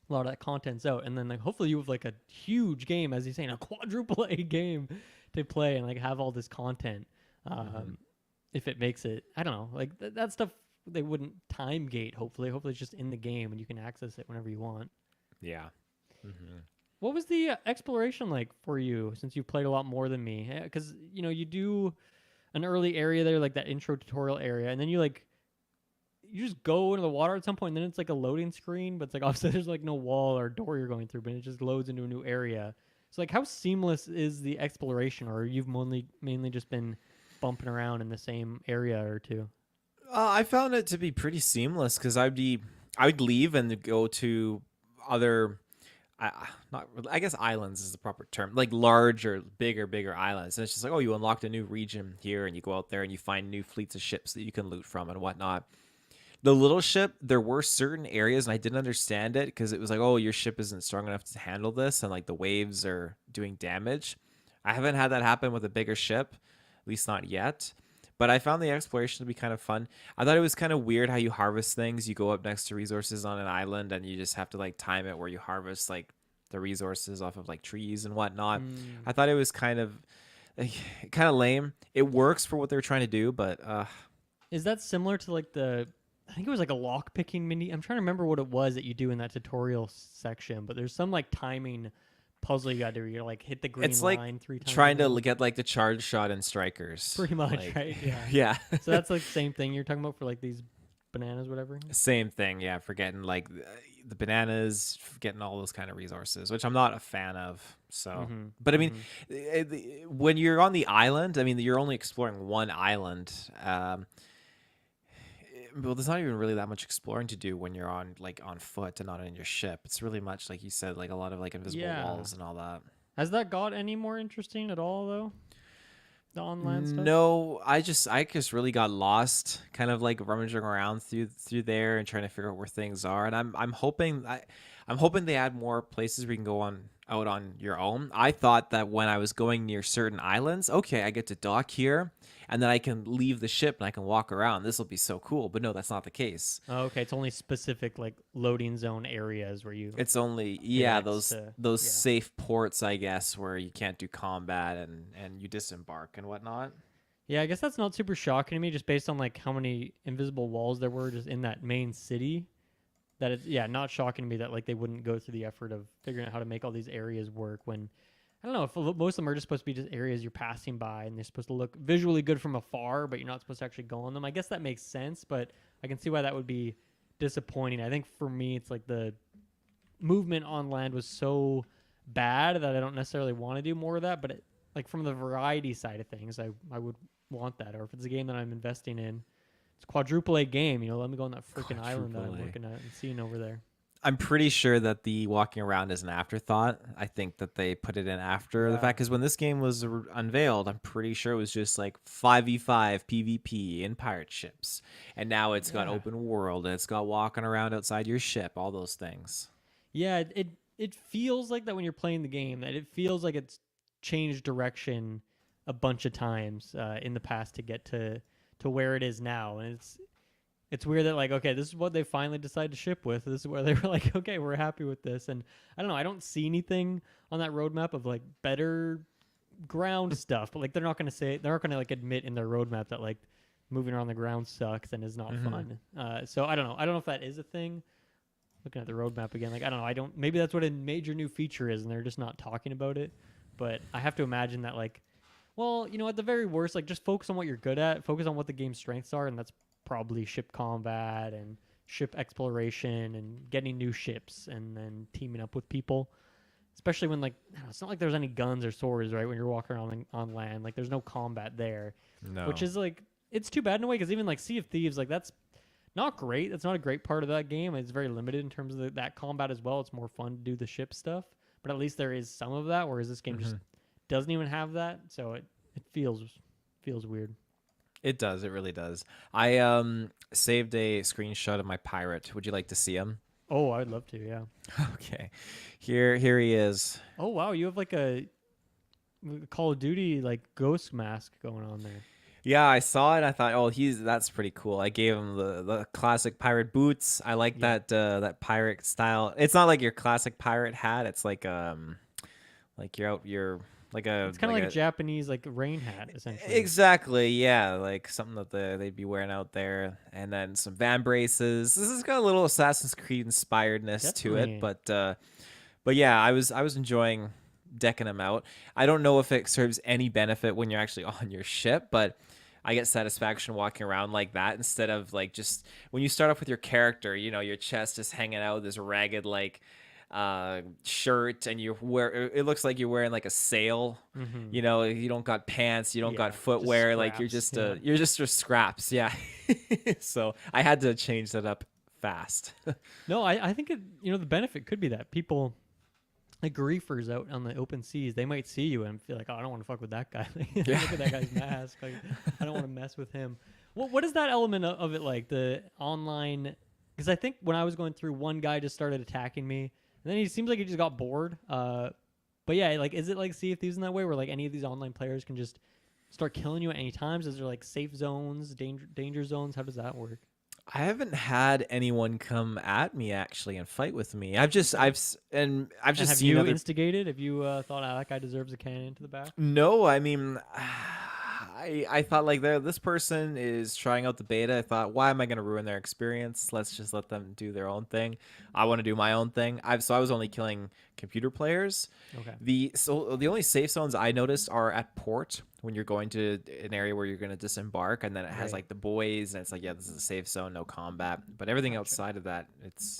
a lot of that content's out, and then like hopefully you have like a huge game, as he's saying, a quadruple A game to play and like have all this content. If it makes it, I don't know, like that stuff they wouldn't time gate. Hopefully it's just in the game and you can access it whenever you want. Yeah. What was the exploration like for you, since you've played a lot more than me? Because you do an early area there, like that intro tutorial area, and then you just go into the water at some point, and then it's like a loading screen, but it's like obviously there's like no wall or door you're going through, but it just loads into a new area. So like, how seamless is the exploration, or you've mainly just been bumping around in the same area or two? I found it to be pretty seamless because I'd leave and go to other not really, I guess islands is the proper term, like larger, bigger islands. And it's just like, oh, you unlocked a new region here, and you go out there and you find new fleets of ships that you can loot from and whatnot. The little ship, there were certain areas, and I didn't understand it because it was like, oh, your ship isn't strong enough to handle this, and like the waves are doing damage. I haven't had that happen with a bigger ship, at least not yet. But I found the exploration to be kind of fun. I thought it was kind of weird how you harvest things. You go up next to resources on an island, and you just have to like time it where you harvest like the resources off of like trees and whatnot. Mm. I thought it was kind of lame. It works for what they're trying to do, but Is that similar to like the? I think it was like a lock picking mini. I'm trying to remember what it was that you do in that tutorial section, but there's some like timing puzzle you got to do. You like hit the green it's line like 3 times. trying to get like the charge shot in Strikers. Pretty much, Like, right? Yeah. yeah. So that's like the same thing you're talking about for like these bananas, whatever. Same thing, yeah, for getting like the bananas, for getting all those kind of resources, which I'm not a fan of. So, Mm-hmm. but I mean, when you're on the island, I mean, you're only exploring one island. Well, there's not even really that much exploring to do when you're on like on foot and not in your ship. It's really much like you said, like a lot of like invisible Yeah. walls and all that. Has that got any more interesting at all though? The online stuff? No, I just really got lost, kind of like rummaging around through there and trying to figure out where things are. And I'm hoping they add more places where you can go on out on your own. I thought that when I was going near certain islands, okay, I get to dock here, and then I can leave the ship and I can walk around. This will be so cool. But no, that's not the case. Oh, okay, it's only specific like loading zone areas where you. It's only X those to- those yeah. safe ports, I guess, where you can't do combat and you disembark and whatnot. Yeah, I guess that's not super shocking to me, just based on like how many invisible walls there were just in that main city. That it's not shocking to me that like they wouldn't go through the effort of figuring out how to make all these areas work when I don't know if most of them are just supposed to be just areas you're passing by and they're supposed to look visually good from afar, but you're not supposed to actually go on them. I guess that makes sense, but I can see why that would be disappointing. I think for me, it's like the movement on land was so bad that I don't necessarily want to do more of that. But like from the variety side of things, I would want that. Or if it's a game that I'm investing in, it's a quadruple A game. You know, let me go on that freaking island that I'm Quadruple A. looking at and seeing over there. I'm pretty sure that the walking around is an afterthought. I think that they put it in after the Yeah. fact, because when this game was unveiled, I'm pretty sure it was just like 5v5 PvP in pirate ships. And now it's got Yeah. open world, and it's got walking around outside your ship, all those things. Yeah, it feels like that when you're playing the game. That it feels like it's changed direction a bunch of times in the past to get to where it is now, and it's weird that like okay, this is what they finally decided to ship with. This is where they were like, okay, we're happy with this, and I don't know. I don't see anything on that roadmap of like better ground stuff, but like they're not gonna like admit in their roadmap that like moving around the ground sucks and is not Mhm. fun. So I don't know. I don't know if that is a thing. Looking at the roadmap again, like I don't know. I don't. Maybe that's what a major new feature is, and they're just not talking about it. But I have to imagine that like, well, you know, at the very worst, like just focus on what you're good at. Focus on what the game's strengths are, and that's probably ship combat and ship exploration and getting new ships and then teaming up with people. Especially when like I don't know, it's not like there's any guns or swords, right? When you're walking around on land, like there's no combat there, No. which is like it's too bad in a way because even like Sea of Thieves, like that's not great. That's not a great part of that game. It's very limited in terms of that combat as well. It's more fun to do the ship stuff, but at least there is some of that. Whereas this game just doesn't even have that, so it feels weird. It does. It really does. I saved a screenshot of my pirate. Would you like to see him? Oh, I'd love to. Yeah. Okay. Here he is. Oh wow, you have like a Call of Duty like ghost mask going on there. Yeah, I saw it. I thought, oh, that's pretty cool. I gave him the classic pirate boots. I like that pirate style. It's not like your classic pirate hat. It's like you're like a It's kind of like a Japanese like rain hat essentially. exactly, yeah, like something that they'd be wearing out there, and then some van braces. This has got a little Assassin's Creed inspiredness to Definitely. it, but yeah, I was enjoying decking them out. I don't know if it serves any benefit when you're actually on your ship, but I get satisfaction walking around like that instead of like just when you start off with your character, you know, your chest is hanging out, this ragged like shirt, and it looks like you're wearing like a sail. Mm-hmm. You know, you don't got pants, you don't got Yeah, just footwear, like scraps. Yeah. you're just scraps. Yeah. So I had to change that up fast. No, I think the benefit could be that people like griefers out on the open seas, they might see you and feel like, oh, I don't want to fuck with that guy. Look at that guy's mask. Like, I don't want to mess with him. What is that element of it like? The online, because I think when I was going through, one guy just started attacking me, and then he seems like he just got bored. But yeah, like, is it like Sea of Thieves in that way, where like any of these online players can just start killing you at any times? Is there like safe zones, danger zones? How does that work? I haven't had anyone come at me actually and fight with me. I've just And just have seen you other. instigated? Have you thought, that guy deserves a cannon to the back? No, I mean, I thought like this person is trying out the beta. I thought, why am I going to ruin their experience? Let's just let them do their own thing. I want to do my own thing. I was only killing computer players. Okay. The only safe zones I noticed are at port when you're going to an area where you're going to disembark, and then it has Right. like the buoys, and it's like, yeah, this is a safe zone, no combat. But everything outside of that,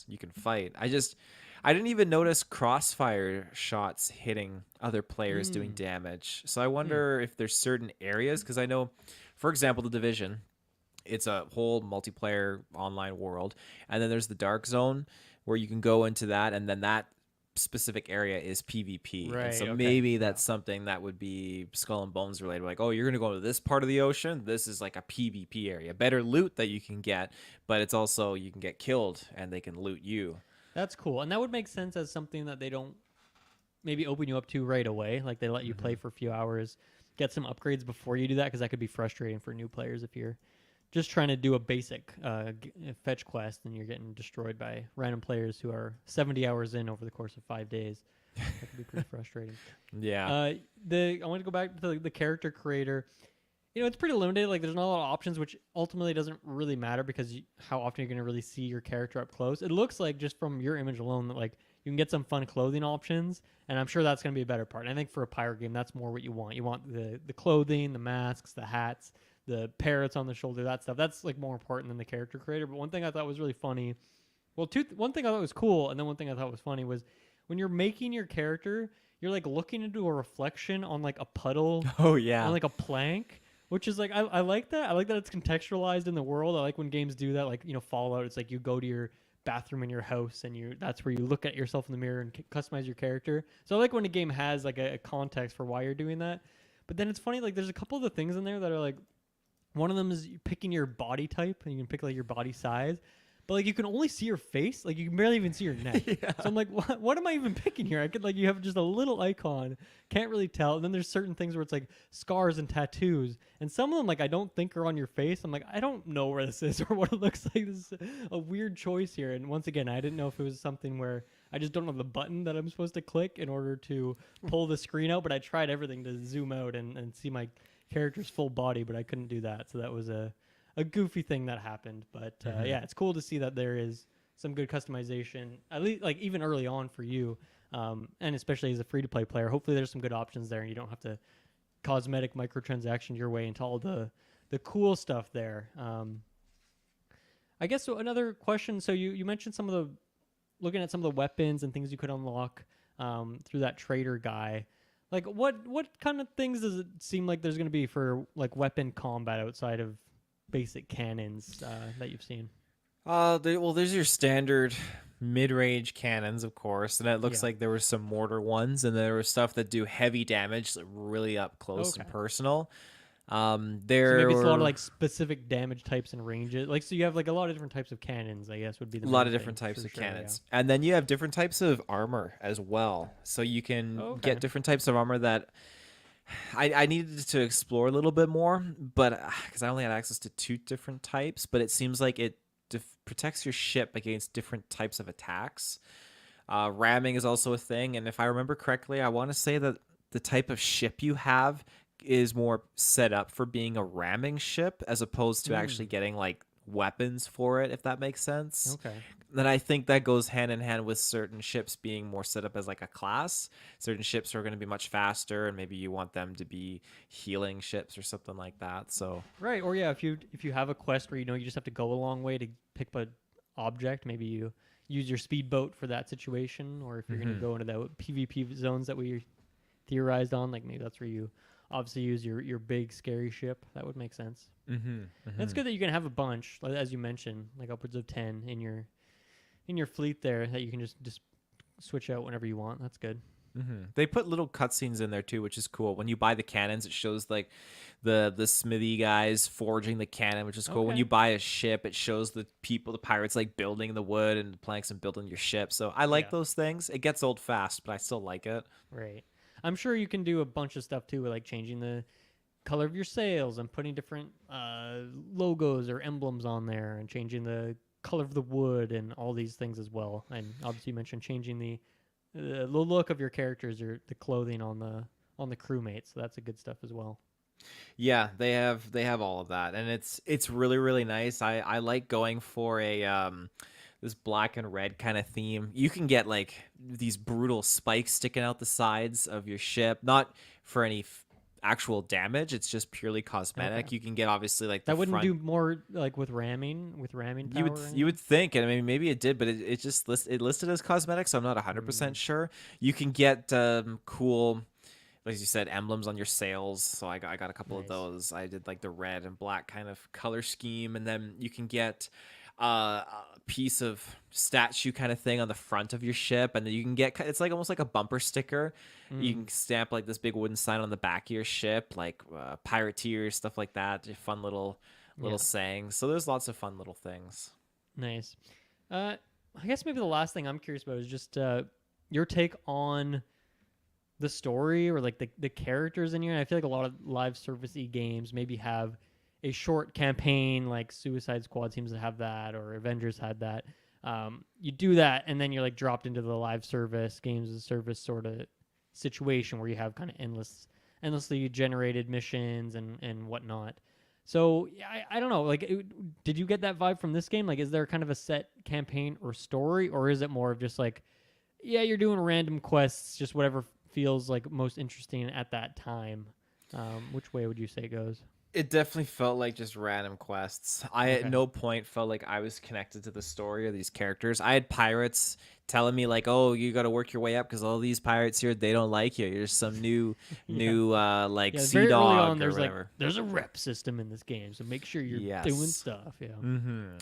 you can fight. I didn't even notice crossfire shots hitting other players doing damage. So I wonder if there's certain areas, because I know, for example, the Division, it's a whole multiplayer online world, and then there's the Dark Zone where you can go into that, and then that specific area is PvP. And Right, so okay, maybe that's something that would be Skull and Bones related. Like, oh, you're going to go to this part of the ocean. This is like a PvP area. Better loot that you can get, but it's also you can get killed and they can loot you. That's cool. And that would make sense as something that they don't maybe open you up to right away. Like they let you play for a few hours, get some upgrades before you do that, because that could be frustrating for new players if you're just trying to do a basic fetch quest and you're getting destroyed by random players who are 70 hours in over the course of 5 days. That could be pretty frustrating. Yeah. I want to go back to the character creator. It's pretty limited. Like, there's not a lot of options, which ultimately doesn't really matter because how often you're going to really see your character up close. It looks like just from your image alone that like you can get some fun clothing options, and I'm sure that's going to be a better part. And I think for a pirate game, that's more what you want. You want the clothing, the masks, the hats, the parrots on the shoulder, that stuff. That's like more important than the character creator. But one thing I thought was really funny, one thing I thought was cool, and then one thing I thought was funny was when you're making your character, you're like looking into a reflection on like a puddle, Oh yeah. on like a plank. Which is like I like that. I like that it's contextualized in the world. I like when games do that. Like Fallout. It's like you go to your bathroom in your house and that's where you look at yourself in the mirror and customize your character. So I like when a game has like a context for why you're doing that. But then it's funny. Like there's a couple of the things in there that are like one of them is picking your body type and you can pick like your body size. But like you can only see your face, like you can barely even see your neck. Yeah. So I'm like, what am I even picking here? I could like you have just a little icon, can't really tell. And then there's certain things where it's like scars and tattoos, and some of them like I don't think are on your face. I'm like, I don't know where this is or what it looks like. This is a weird choice here. And once again, I didn't know if it was something where I just don't know the button that I'm supposed to click in order to pull the screen out. But I tried everything to zoom out and see my character's full body, but I couldn't do that. So that was a goofy thing that happened. But yeah, it's cool to see that there is some good customization, at least like even early on for you, and especially as a free-to-play player. Hopefully there's some good options there and you don't have to cosmetic microtransaction your way into all the cool stuff there. I guess so another question, so you mentioned looking at some of the weapons and things you could unlock through that trader guy. Like what kind of things does it seem like there's going to be for like weapon combat outside of basic cannons that you've seen? There's your standard mid-range cannons, of course, and it looks Yeah. like there were some mortar ones, and there was stuff that do heavy damage, like really up close and Okay. personal. So There maybe it's a lot of were like specific damage types and ranges. Like so you have like a lot of different types of cannons, I guess would be the a lot main of different thing, types for of sure, cannons, and then you have different types of armor as well. So you can Okay. get different types of armor that I needed to explore a little bit more, but because I only had access to 2 different types, but it seems like it protects your ship against different types of attacks. Ramming is also a thing, and if I remember correctly, I want to say that the type of ship you have is more set up for being a ramming ship as opposed to actually getting like weapons for it, if that makes sense. Okay. Then I think that goes hand in hand with certain ships being more set up as like a class. Certain ships are going to be much faster, and maybe you want them to be healing ships or something like that. So Right, or yeah, if you have a quest where you just have to go a long way to pick up an object, maybe you use your speedboat for that situation, or if you're going to go into the PvP zones that we theorized on, like maybe that's where you obviously use your big scary ship. That would make sense. It's good that you can have a bunch, as you mentioned, like upwards of 10 in your fleet there that you can just switch out whenever you want. That's good. They put little cutscenes in there too, which is cool. When you buy the cannons, it shows like the smithy guys forging the cannon, which is cool. When Okay. you buy a ship, it shows the pirates like building the wood and the planks and building your ship. So I like Yeah. those things. It gets old fast, but I still like it. Right. I'm sure you can do a bunch of stuff too, like changing the color of your sails and putting different logos or emblems on there, and changing the color of the wood and all these things as well. And obviously, you mentioned changing the look of your characters or the clothing on the crewmates. So that's a good stuff as well. Yeah, they have all of that, and it's really really nice. I like going for a this black and red kind of theme. You can get like these brutal spikes sticking out the sides of your ship, not for any actual damage. It's just purely cosmetic. Okay. You can get obviously like the That wouldn't front. do more like with ramming You power. would Or you would anything? think, and I mean maybe it did, but it just it listed as cosmetic, so I'm not 100% sure. You can get cool, like you said, emblems on your sails. So I got a couple of Nice. those. I did like the red and black kind of color scheme, and then you can get a piece of statue kind of thing on the front of your ship, and then you can get it's like almost like a bumper sticker. You Mm. can stamp like this big wooden sign on the back of your ship, like pirateers, stuff like that. Fun little Yeah. sayings. So there's lots of fun little things. Nice. I guess maybe the last thing I'm curious about is just your take on the story or like the characters in here. And I feel like a lot of live service-y games maybe have a short campaign, like Suicide Squad seems to have that, or Avengers had that. You do that, and then you're like dropped into the live service, games as a service sort of situation where you have kind of endlessly generated missions and whatnot. So yeah, I don't know. Like, did you get that vibe from this game? Like, is there kind of a set campaign or story, or is it more of just like, yeah, you're doing random quests, just whatever feels like most interesting at that time? Which way would you say it goes? It definitely felt like just random quests. I at Okay. no point felt like I was connected to the story or these characters. I had pirates telling me like, "Oh, you got to work your way up because all these pirates here, they don't like you. You're just some new Yeah. like Yeah, sea very early on, dog or there's like whatever." there's a rep system in this game, so make sure you're doing Yes. stuff. Yeah.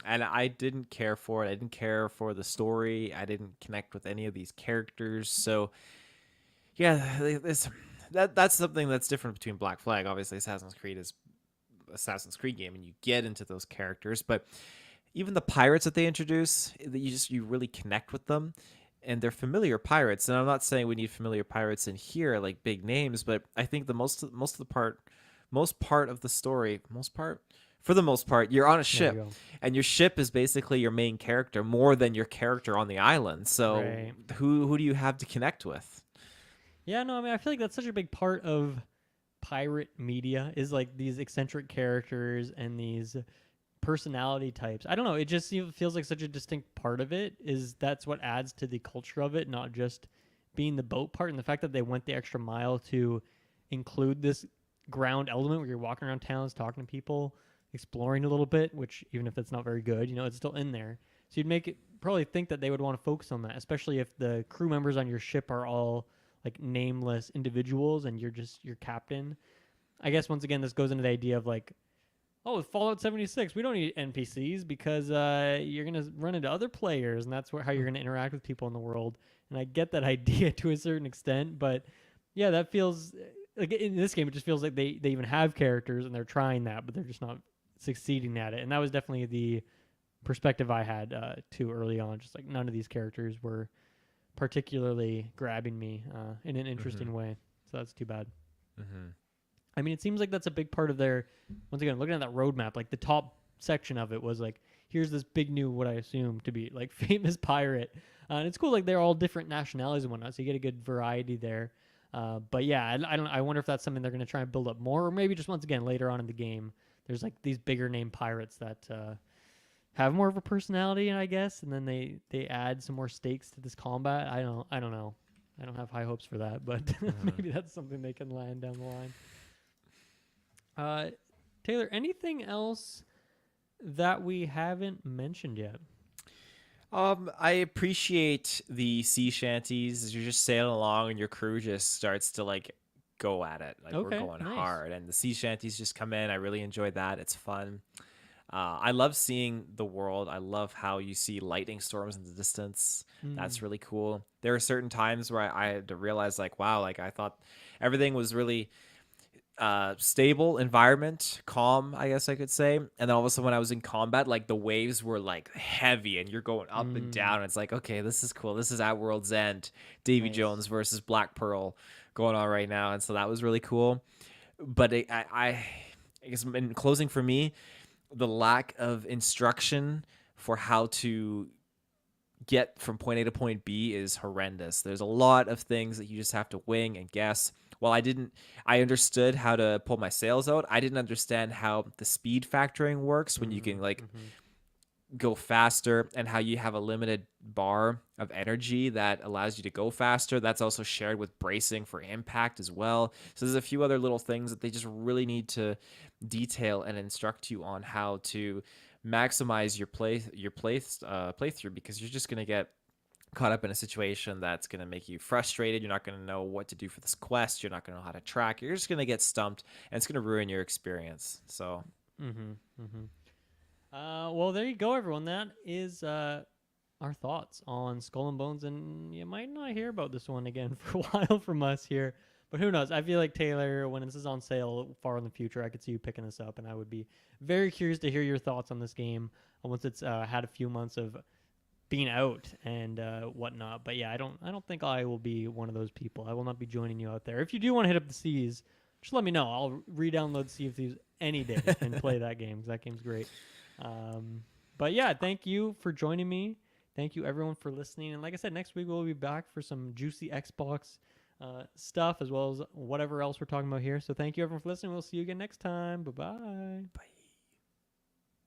And I didn't care for it. I didn't care for the story. I didn't connect with any of these characters. So yeah, that's something that's different between Black Flag. Obviously, Assassin's Creed game, and you get into those characters, but even the pirates that they introduce, you really connect with them, and they're familiar pirates. And I'm not saying we need familiar pirates in here like big names, but I think the most part of the story, for the most part, you're on a There you ship, go. and your ship is basically your main character more than your character on the island. So Right. who do you have to connect with? Yeah. No, I mean, I feel like that's such a big part of pirate media is like these eccentric characters and these personality types. I don't know. It just feels like such a distinct part of it. Is that's what adds to the culture of it, not just being the boat part, and the fact that they went the extra mile to include this ground element where you're walking around towns, talking to people, exploring a little bit. Which even if that's not very good, it's still in there. So you'd make it probably think that they would want to focus on that, especially if the crew members on your ship are all like nameless individuals and you're just your captain. I guess once again this goes into the idea of like, oh, with Fallout 76, we don't need NPCs because you're gonna run into other players, and that's how you're gonna interact with people in the world. And I get that idea to a certain extent, but yeah, that feels like in this game it just feels like they even have characters and they're trying that, but they're just not succeeding at it. And that was definitely the perspective I had too early on. Just like none of these characters were particularly grabbing me in an interesting way. So that's too bad. I mean, it seems like that's a big part of their, once again, looking at that roadmap, like the top section of it was like, here's this big new, what I assume to be like famous pirate. And it's cool. Like they're all different nationalities and whatnot. So you get a good variety there. But yeah, I wonder if that's something they're going to try and build up more, or maybe just once again, later on in the game, there's like these bigger name pirates that, have more of a personality, I guess, and then they add some more stakes to this combat. I don't know. I don't have high hopes for that, but maybe that's something they can land down the line. Taylor, anything else that we haven't mentioned yet? I appreciate the sea shanties. As you're just sailing along and your crew just starts to like go at it. Like we're Okay, going nice. hard, and the sea shanties just come in. I really enjoyed that. It's fun. I love seeing the world. I love how you see lightning storms in the distance. That's Mm, really cool. There are certain times where I had to realize, like, wow, like I thought everything was really stable environment, calm, I guess I could say. And then all of a sudden, when I was in combat, like the waves were like heavy, and you're going up and mm, down. It's like, okay, this is cool. This is at World's End, Davy nice. Jones versus Black Pearl going on right now, and so that was really cool. But I guess in closing for me, the lack of instruction for how to get from point A to point B is horrendous. There's a lot of things that you just have to wing and guess. While I understood how to pull my sails out. I didn't understand how the speed factoring works when you Mm, can like mm-hmm. go faster and how you have a limited bar of energy that allows you to go faster. That's also shared with bracing for impact as well. So there's a few other little things that they just really need to detail and instruct you on how to maximize playthrough, because you're just going to get caught up in a situation that's going to make you frustrated. You're not going to know what to do for this quest. You're not going to know how to track. You're just going to get stumped, and it's going to ruin your experience. So Mm-hmm. Mm-hmm. Well, there you go, everyone. That is our thoughts on Skull and Bones, and you might not hear about this one again for a while from us here. But who knows? I feel like Taylor, when this is on sale far in the future, I could see you picking this up, and I would be very curious to hear your thoughts on this game once it's had a few months of being out and whatnot. But yeah, I don't think I will be one of those people. I will not be joining you out there. If you do want to hit up the seas, just let me know. I'll re-download Sea of Thieves any day and play that game, 'cause that game's great. Um, but yeah, thank you for joining me. Thank you everyone for listening. And like I said, next week we'll be back for some juicy Xbox stuff as well as whatever else we're talking about here. So thank you everyone for listening. We'll see you again next time. Bye bye. bye.